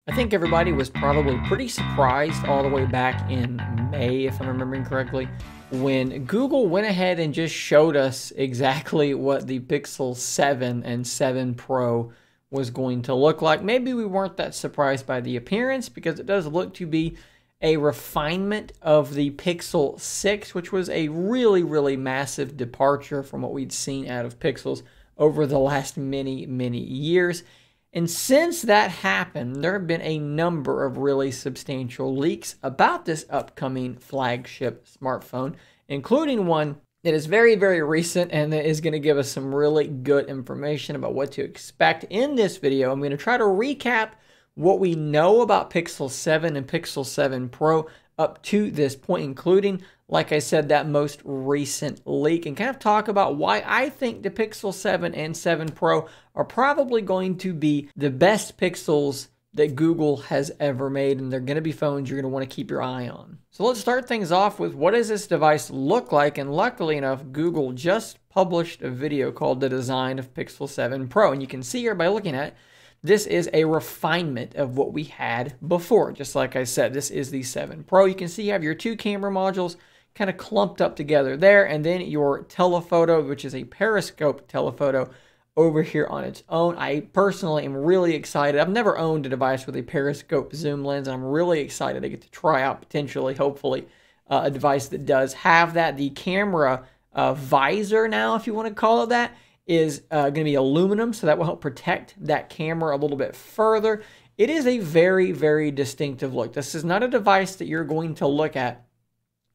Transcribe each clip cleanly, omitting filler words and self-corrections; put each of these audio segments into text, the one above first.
I think everybody was probably pretty surprised all the way back in May, if I'm remembering correctly, when Google went ahead and just showed us exactly what the Pixel 7 and 7 Pro was going to look like. Maybe we weren't that surprised by the appearance because it does look to be a refinement of the Pixel 6, which was a really, really massive departure from what we'd seen out of Pixels over the last many, many years. And since that happened, there have been a number of really substantial leaks about this upcoming flagship smartphone, including one that is very, very recent and that is going to give us some really good information about what to expect in this video. I'm going to try to recap what we know about Pixel 7 and Pixel 7 Pro up to this point, including, like I said, that most recent leak, and kind of talk about why I think the Pixel 7 and 7 Pro are probably going to be the best Pixels that Google has ever made, and they're going to be phones you're going to want to keep your eye on. So let's start things off with what does this device look like, and luckily enough, Google just published a video called The Design of Pixel 7 Pro, and you can see here by looking at it, this is a refinement of what we had before. Just like I said, this is the 7 Pro. You can see you have your two camera modules kind of clumped up together there, and then your telephoto, which is a periscope telephoto, over here on its own. I personally am really excited. I've never owned a device with a periscope zoom lens, and I'm really excited to get to try out potentially, hopefully, a device that does have that. The camera visor now, if you want to call it that, is going to be aluminum, so that will help protect that camera a little bit further. It is a very, very distinctive look. This is not a device that you're going to look at,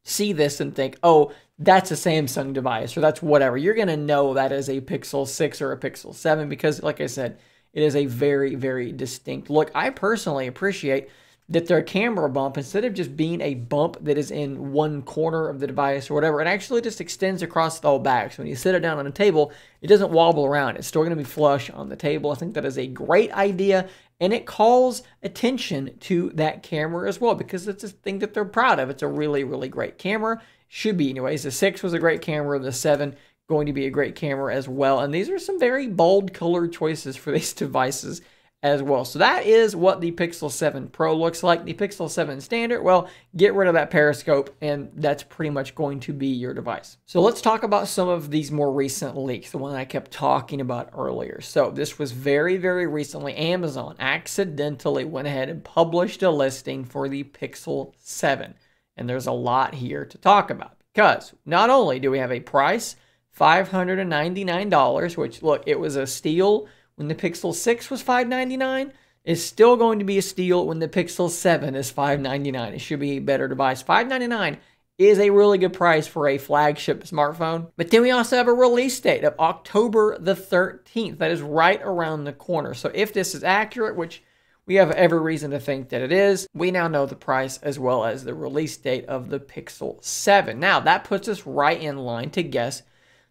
see this and think, oh, that's a Samsung device or that's whatever. You're going to know that is a Pixel 6 or a Pixel 7 because, like I said, it is a very, very distinct look. I personally appreciate that their camera bump, instead of just being a bump that is in one corner of the device or whatever, it actually just extends across the whole back. So when you sit it down on a table, it doesn't wobble around. It's still going to be flush on the table. I think that is a great idea, and it calls attention to that camera as well because it's a thing that they're proud of. It's a really, really great camera. Should be anyways. The 6 was a great camera. The 7 going to be a great camera as well. And these are some very bold color choices for these devices as well. So that is what the Pixel 7 Pro looks like. The Pixel 7 Standard, well, get rid of that periscope, and that's pretty much going to be your device. So let's talk about some of these more recent leaks, the one I kept talking about earlier. So this was very, very recently. Amazon accidentally went ahead and published a listing for the Pixel 7. And there's a lot here to talk about because not only do we have a price, $599, which, look, it was a steal when the Pixel 6 was $599, it's still going to be a steal when the Pixel 7 is $599. It should be a better device. $599 is a really good price for a flagship smartphone. But then we also have a release date of October the 13th. That is right around the corner. So if this is accurate, which we have every reason to think that it is, we now know the price as well as the release date of the Pixel 7. Now, that puts us right in line to guess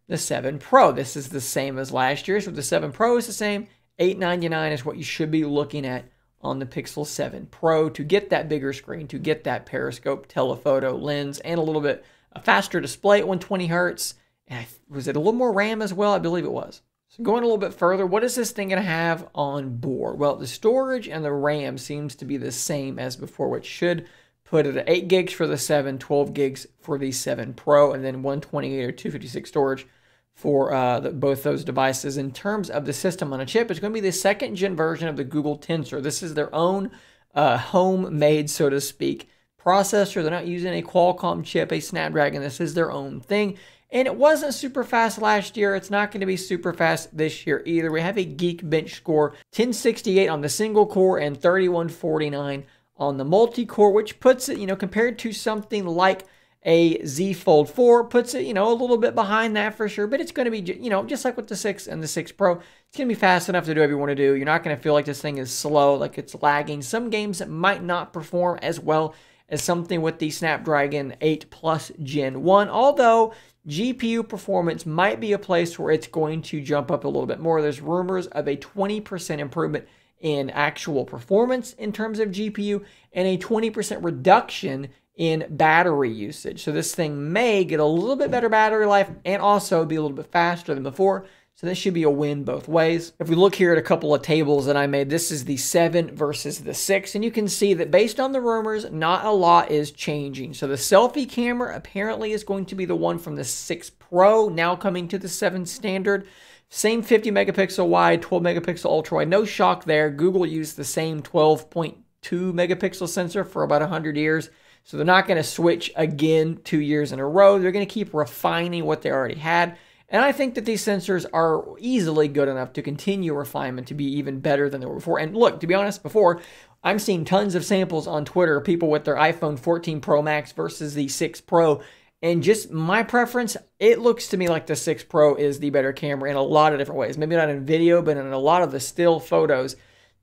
the 7 Pro. This is the same as last year, so the 7 Pro is the same. $899 is what you should be looking at on the Pixel 7 Pro to get that bigger screen, to get that periscope telephoto lens, and a little bit a faster display at 120 hertz. And was it a little more RAM as well? I believe it was. So going a little bit further, what is this thing going to have on board? Well, the storage and the RAM seems to be the same as before, which should put it at 8 gigs for the 7, 12 gigs for the 7 Pro, and then 128 or 256 storage for both those devices. In terms of the system on a chip, it's going to be the second-gen version of the Google Tensor. This is their own homemade, so to speak, processor. They're not using a Qualcomm chip, a Snapdragon. This is their own thing. And it wasn't super fast last year. It's not going to be super fast this year either. We have a Geekbench score, 1068 on the single core and 3149 on the multi-core, which puts it, compared to something like a Z Fold 4, puts it, a little bit behind that for sure. But it's going to be, just like with the 6 and the 6 Pro, it's going to be fast enough to do whatever you want to do. You're not going to feel like this thing is slow, like it's lagging. Some games that might not perform as well as something with the Snapdragon 8 Plus Gen 1, although GPU performance might be a place where it's going to jump up a little bit more. There's rumors of a 20% improvement in actual performance in terms of GPU and a 20% reduction in battery usage. So this thing may get a little bit better battery life and also be a little bit faster than before. So this should be a win both ways. If we look here at a couple of tables that I made, this is the 7 versus the 6. And you can see that based on the rumors, not a lot is changing. So the selfie camera apparently is going to be the one from the 6 Pro, now coming to the 7 standard. Same 50 megapixel wide, 12 megapixel ultra wide. No shock there. Google used the same 12.2 megapixel sensor for about 100 years. So they're not going to switch again 2 years in a row. They're going to keep refining what they already had. And I think that these sensors are easily good enough to continue refinement to be even better than they were before. And look, to be honest, before, I'm seeing tons of samples on Twitter, people with their iPhone 14 Pro Max versus the 6 Pro. And just my preference, it looks to me like the 6 Pro is the better camera in a lot of different ways. Maybe not in video, but in a lot of the still photos.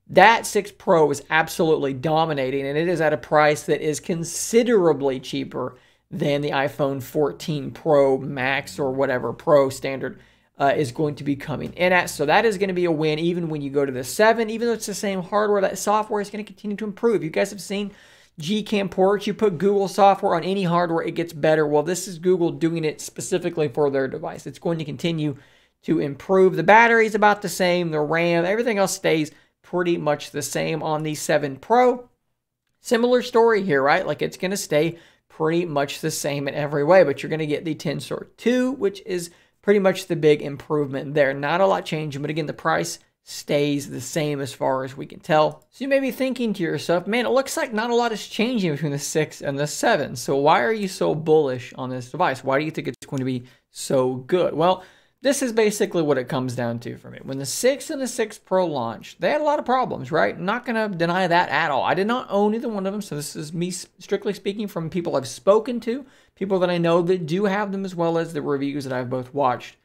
That 6 Pro is absolutely dominating, and it is at a price that is considerably cheaper than the iPhone 14 Pro Max or whatever Pro standard is going to be coming in at. So that is going to be a win even when you go to the 7. Even though it's the same hardware, that software is going to continue to improve. You guys have seen Gcam ports. You put Google software on any hardware, it gets better. Well, this is Google doing it specifically for their device. It's going to continue to improve. The battery is about the same. The RAM, everything else stays pretty much the same on the 7 Pro. Similar story here, right? Like it's going to stay pretty much the same in every way, but you're going to get the Tensor 2, which is pretty much the big improvement there. Not a lot changing, but again, the price stays the same as far as we can tell. So you may be thinking to yourself, man, it looks like not a lot is changing between the 6 and the 7. So why are you so bullish on this device? Why do you think it's going to be so good? Well, this is basically what it comes down to for me. When the 6 and the 6 Pro launched, they had a lot of problems, right? I'm not going to deny that at all. I did not own either one of them, so this is me strictly speaking from people I've spoken to, people that I know that do have them, as well as the reviews that I've both watched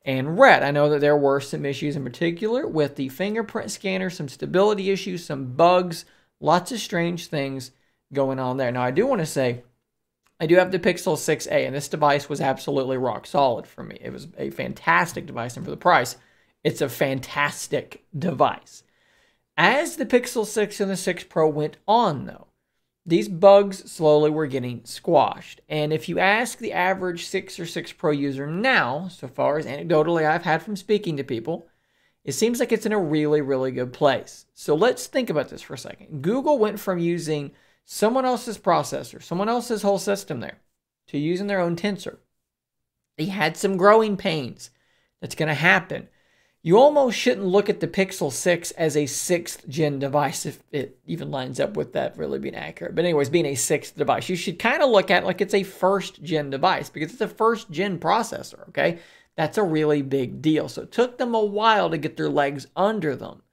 and read. I know that there were some issues in particular with the fingerprint scanner, some stability issues, some bugs, lots of strange things going on there. Now, I do want to say, I do have the Pixel 6a, and this device was absolutely rock solid for me. It was a fantastic device, and for the price, it's a fantastic device. As the Pixel 6 and the 6 Pro went on, though, these bugs slowly were getting squashed. And if you ask the average 6 or 6 Pro user now, so far as anecdotally I've had from speaking to people, it seems like it's in a really, really good place. So let's think about this for a second. Google went from using someone else's processor, someone else's whole system there, to using their own Tensor. They had some growing pains. That's going to happen. You almost shouldn't look at the Pixel 6 as a 6th gen device, if it even lines up with that really being accurate. But anyways, being a 6th device, you should kind of look at it like it's a 1st gen device, because it's a 1st gen processor, okay? That's a really big deal. So it took them a while to get their legs under them.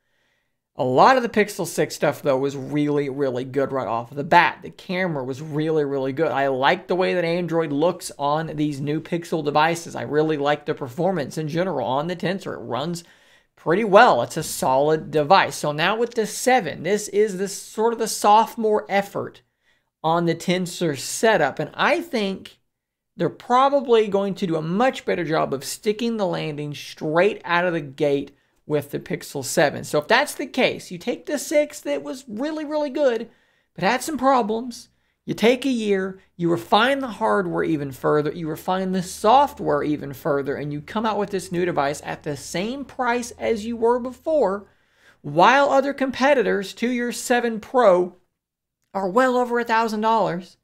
A lot of the Pixel 6 stuff, though, was really, really good right off of the bat. The camera was really, really good. I like the way that Android looks on these new Pixel devices. I really like the performance in general on the Tensor. It runs pretty well. It's a solid device. So now with the 7, this is the sort of the sophomore effort on the Tensor setup. And I think they're probably going to do a much better job of sticking the landing straight out of the gate with the Pixel 7. So if that's the case, you take the 6 that was really, really good, but had some problems. You take a year, you refine the hardware even further, you refine the software even further, and you come out with this new device at the same price as you were before, while other competitors to your 7 Pro are well over $1,000.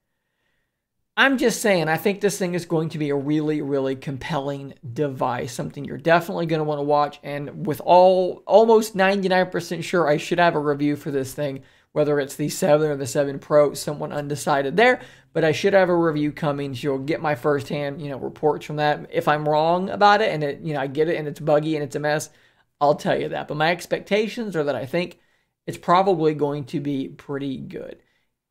I'm just saying, I think this thing is going to be a really, really compelling device, something you're definitely going to want to watch, and with almost 99% sure I should have a review for this thing, whether it's the 7 or the 7 Pro, someone undecided there, but I should have a review coming, so you'll get my firsthand, reports from that. If I'm wrong about it, and I get it, and it's buggy, and it's a mess, I'll tell you that, but my expectations are that I think it's probably going to be pretty good.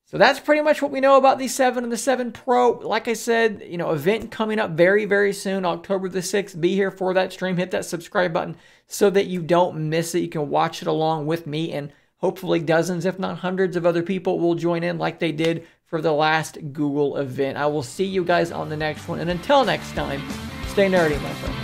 So that's pretty much what we know about the 7 and the 7 Pro. Like I said, event coming up very, very soon, October the 6th. Be here for that stream. Hit that subscribe button so that you don't miss it. You can watch it along with me, and hopefully dozens, if not hundreds of other people will join in like they did for the last Google event. I will see you guys on the next one. And until next time, stay nerdy, my friends.